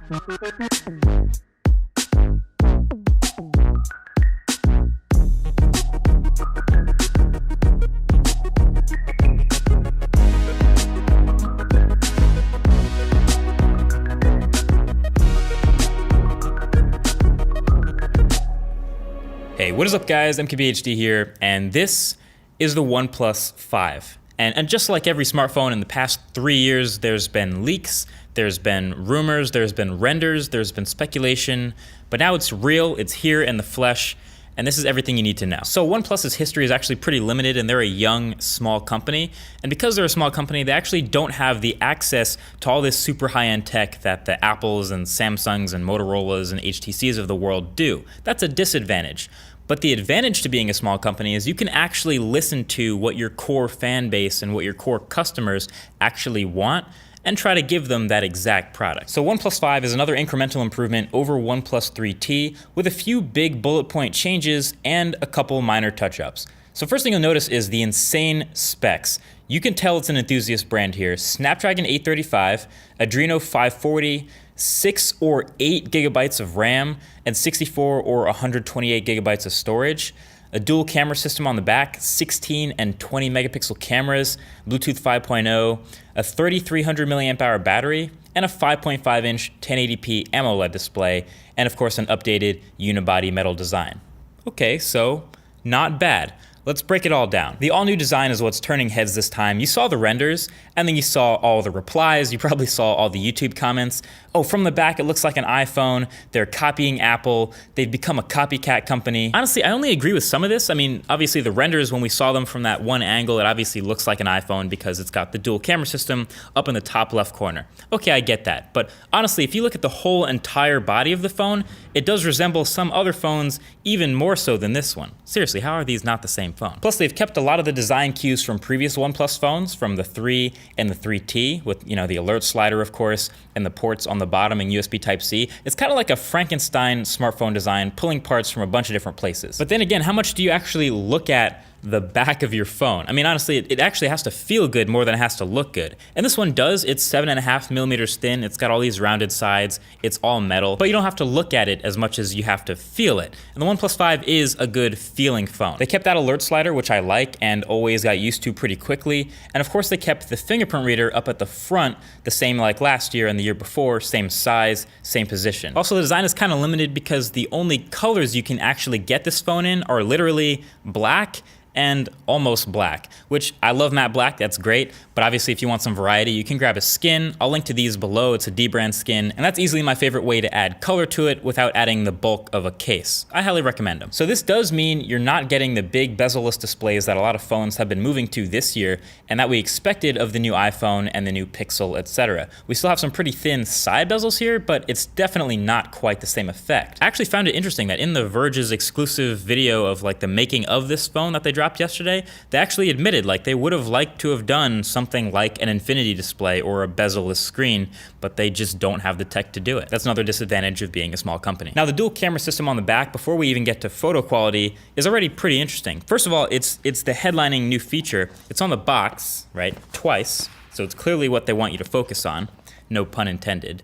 Hey, what is up guys? MKBHD here, and this is the OnePlus 5. And just like every smartphone in the past 3 years, there's been leaks, there's been rumors, there's been renders, there's been speculation, but now it's real, it's here in the flesh, and this is everything you need to know. So OnePlus's history is actually pretty limited, and they're a young, small company. And because they're a small company, they actually don't have the access to all this super high-end tech that the Apples and Samsungs and Motorola's and HTC's of the world do. That's a disadvantage. But the advantage to being a small company is you can actually listen to what your core fan base and what your core customers actually want and try to give them that exact product. So OnePlus 5 is another incremental improvement over OnePlus 3T with a few big bullet point changes and a couple minor touch-ups. So first thing you'll notice is the insane specs. You can tell it's an enthusiast brand here. Snapdragon 835, Adreno 540, 6 or 8 gigabytes of RAM, and 64 or 128 gigabytes of storage. A dual camera system on the back, 16 and 20 megapixel cameras, Bluetooth 5.0, a 3300 milliamp hour battery, and a 5.5 inch 1080p AMOLED display, and of course an updated unibody metal design. Okay, so not bad. Let's break it all down. The all-new design is what's turning heads this time. You saw the renders, and then you saw all the replies. You probably saw all the YouTube comments. Oh, from the back, it looks like an iPhone. They're copying Apple. They've become a copycat company. Honestly, I only agree with some of this. I mean, obviously the renders, when we saw them from that one angle, it obviously looks like an iPhone because it's got the dual camera system up in the top left corner. Okay, I get that. But honestly, if you look at the whole entire body of the phone, it does resemble some other phones even more so than this one. Seriously, how are these not the same phone? Plus, they've kept a lot of the design cues from previous OnePlus phones, from the 3 and the 3T, with the alert slider, of course, and the ports on the bottom and USB Type-C. It's kind of like a Frankenstein smartphone design, pulling parts from a bunch of different places. But then again, how much do you actually look at the back of your phone? I mean, honestly, it actually has to feel good more than it has to look good. And this one does. It's 7.5 millimeters thin. It's got all these rounded sides. It's all metal, but you don't have to look at it as much as you have to feel it. And the OnePlus 5 is a good feeling phone. They kept that alert slider, which I like and always got used to pretty quickly. And of course, they kept the fingerprint reader up at the front, the same like last year and the year before, same size, same position. Also, the design is kind of limited because the only colors you can actually get this phone in are literally black and almost black, which I love matte black, that's great, but obviously if you want some variety, you can grab a skin. I'll link to these below. It's a D-brand skin, and that's easily my favorite way to add color to it without adding the bulk of a case. I highly recommend them. So this does mean you're not getting the big bezel-less displays that a lot of phones have been moving to this year, and that we expected of the new iPhone and the new Pixel, etc. We still have some pretty thin side bezels here, but it's definitely not quite the same effect. I actually found it interesting that in The Verge's exclusive video of like the making of this phone that they dropped yesterday, they actually admitted like they would have liked to have done something like an infinity display or a bezel-less screen, but they just don't have the tech to do it. That's another disadvantage of being a small company. Now, the dual camera system on the back, before we even get to photo quality, is already pretty interesting. First of all, it's the headlining new feature. It's on the box, right, twice, so it's clearly what they want you to focus on, no pun intended.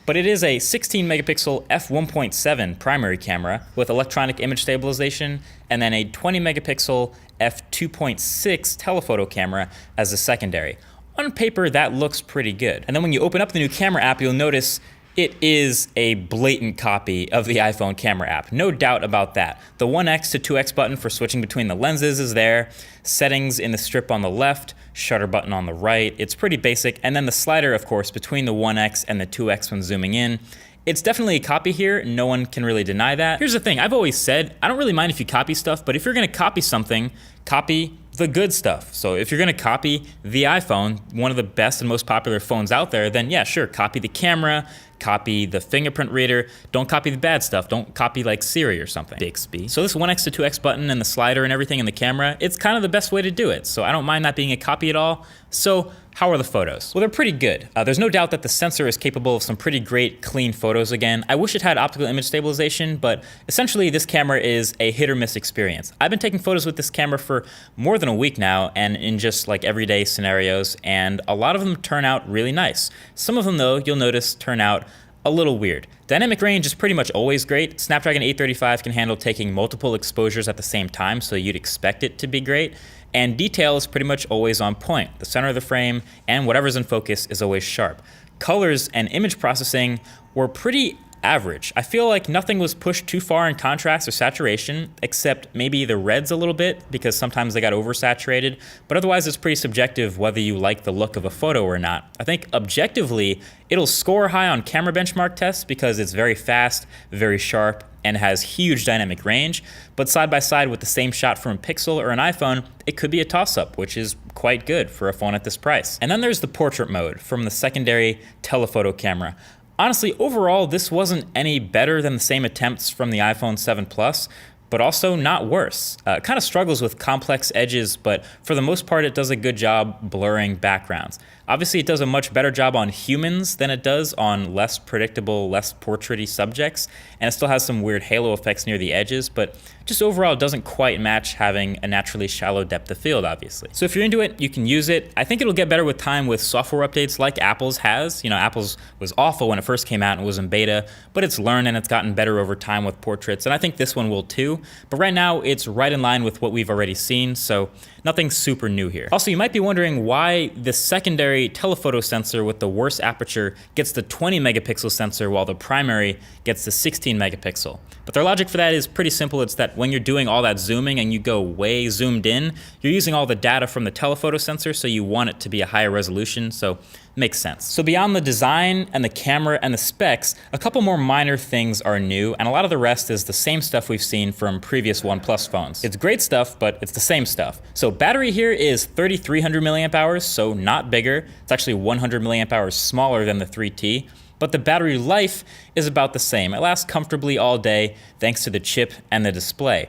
But it is a 16 megapixel f1.7 primary camera with electronic image stabilization, and then a 20 megapixel f2.6 telephoto camera as a secondary. On paper, that looks pretty good. And then when you open up the new camera app, you'll notice it is a blatant copy of the iPhone camera app. No doubt about that. The 1x to 2x button for switching between the lenses is there. Settings in the strip on the left, shutter button on the right. It's pretty basic. And then the slider, of course, between the 1x and the 2x when zooming in. It's definitely a copy here. No one can really deny that. Here's the thing. I've always said, I don't really mind if you copy stuff, but if you're going to copy something, copy the good stuff. So if you're going to copy the iPhone, one of the best and most popular phones out there, then yeah, sure, copy the camera, copy the fingerprint reader. Don't copy the bad stuff. Don't copy like Siri or something. Bixby. So this 1x to 2x button and the slider and everything in the camera, it's kind of the best way to do it. So I don't mind that being a copy at all. So how are the photos? Well, they're pretty good. There's no doubt that the sensor is capable of some pretty great clean photos again. I wish it had optical image stabilization, but essentially this camera is a hit or miss experience. I've been taking photos with this camera for more than a week now, and in just like everyday scenarios, and a lot of them turn out really nice. Some of them though, you'll notice, turn out a little weird. Dynamic range is pretty much always great. Snapdragon 835 can handle taking multiple exposures at the same time, so you'd expect it to be great. And detail is pretty much always on point. The center of the frame and whatever's in focus is always sharp. Colors and image processing were pretty average. I feel like nothing was pushed too far in contrast or saturation, except maybe the reds a little bit, because sometimes they got oversaturated, but otherwise it's pretty subjective whether you like the look of a photo or not. I think objectively, it'll score high on camera benchmark tests because it's very fast, very sharp, and has huge dynamic range, but side by side with the same shot from a Pixel or an iPhone, it could be a toss-up, which is quite good for a phone at this price. And then there's the portrait mode from the secondary telephoto camera. Honestly, overall, this wasn't any better than the same attempts from the iPhone 7 Plus, but also not worse. It kind of struggles with complex edges, but for the most part, it does a good job blurring backgrounds. Obviously, it does a much better job on humans than it does on less predictable, less portrait-y subjects, and it still has some weird halo effects near the edges, but just overall, it doesn't quite match having a naturally shallow depth of field, obviously. So if you're into it, you can use it. I think it'll get better with time with software updates like Apple's has. You know, Apple's was awful when it first came out and was in beta, but it's learned and it's gotten better over time with portraits, and I think this one will too. But right now, it's right in line with what we've already seen, so nothing super new here. Also, you might be wondering why the secondary telephoto sensor with the worst aperture gets the 20 megapixel sensor while the primary gets the 16 megapixel. But their logic for that is pretty simple. It's that when you're doing all that zooming and you go way zoomed in, you're using all the data from the telephoto sensor, so you want it to be a higher resolution, so makes sense. So beyond the design and the camera and the specs, a couple more minor things are new, and a lot of the rest is the same stuff we've seen from previous OnePlus phones. It's great stuff, but it's the same stuff. So battery here is 3,300 milliamp hours, so not bigger. It's actually 100 milliamp hours smaller than the 3T. But the battery life is about the same. It lasts comfortably all day thanks to the chip and the display.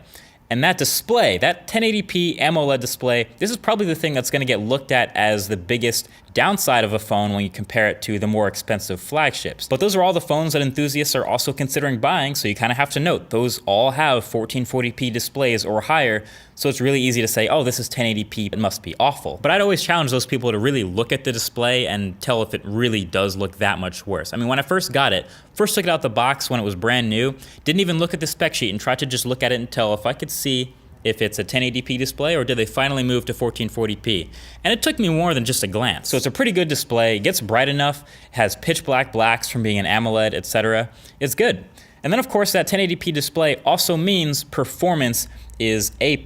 And that display, that 1080p AMOLED display, this is probably the thing that's going to get looked at as the biggest downside of a phone when you compare it to the more expensive flagships. But those are all the phones that enthusiasts are also considering buying, so you kind of have to note, those all have 1440p displays or higher, so it's really easy to say, oh, this is 1080p, it must be awful. But I'd always challenge those people to really look at the display and tell if it really does look that much worse. I mean, when I first got it, first took it out the box when it was brand new, didn't even look at the spec sheet and tried to just look at it and tell if I could see if it's a 1080p display or did they finally move to 1440p. And it took me more than just a glance. So it's a pretty good display, it gets bright enough, has pitch black blacks from being an AMOLED, etc. It's good. And then of course that 1080p display also means performance is A+.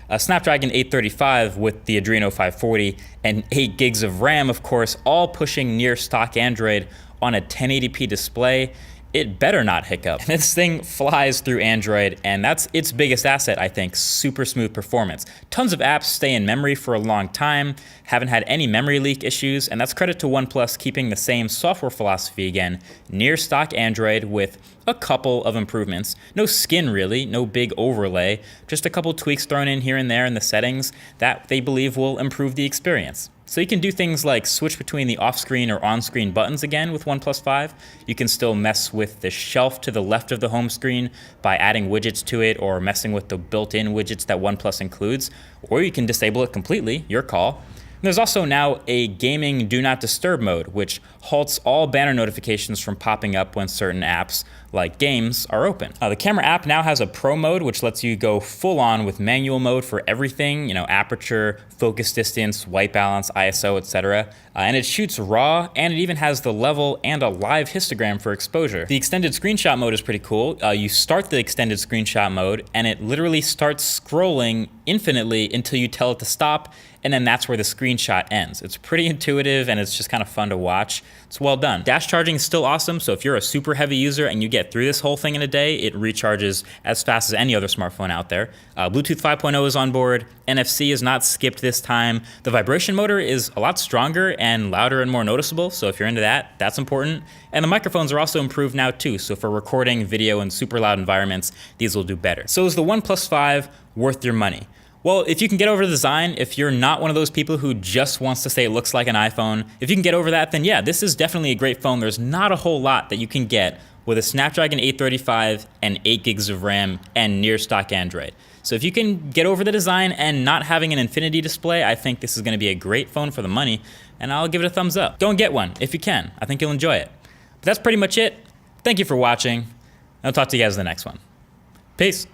A Snapdragon 835 with the Adreno 540 and 8 gigs of RAM, of course, all pushing near stock Android on a 1080p display. It better not hiccup. This thing flies through Android, and that's its biggest asset, I think, super smooth performance. Tons of apps stay in memory for a long time, haven't had any memory leak issues, and that's credit to OnePlus keeping the same software philosophy again, near stock Android with a couple of improvements. No skin really, no big overlay, just a couple tweaks thrown in here and there in the settings that they believe will improve the experience. So you can do things like switch between the off-screen or on-screen buttons again with OnePlus 5. You can still mess with the shelf to the left of the home screen by adding widgets to it or messing with the built-in widgets that OnePlus includes, or you can disable it completely, your call. And there's also now a gaming do not disturb mode, which halts all banner notifications from popping up when certain apps, like games, are open. The camera app now has a pro mode, which lets you go full on with manual mode for everything, you know, aperture, focus distance, white balance, ISO, etc. And it shoots RAW, and it even has the level and a live histogram for exposure. The extended screenshot mode is pretty cool. You start the extended screenshot mode, and it literally starts scrolling infinitely until you tell it to stop, and then that's where the screenshot ends. It's pretty intuitive, and it's just kind of fun to watch. It's well done. Dash charging is still awesome, so if you're a super heavy user and you get through this whole thing in a day, it recharges as fast as any other smartphone out there. Bluetooth 5.0 is on board. NFC is not skipped this time. The vibration motor is a lot stronger and louder and more noticeable, so if you're into that, that's important. And the microphones are also improved now too, so for recording video in super loud environments, these will do better. So is the OnePlus 5 worth your money? Well, if you can get over the design, if you're not one of those people who just wants to say it looks like an iPhone, if you can get over that, then yeah, this is definitely a great phone. There's not a whole lot that you can get with a Snapdragon 835 and 8 gigs of RAM and near stock Android. So if you can get over the design and not having an infinity display, I think this is going to be a great phone for the money, and I'll give it a thumbs up. Go and get one if you can. I think you'll enjoy it. That's pretty much it. Thank you for watching. I'll talk to you guys in the next one. Peace.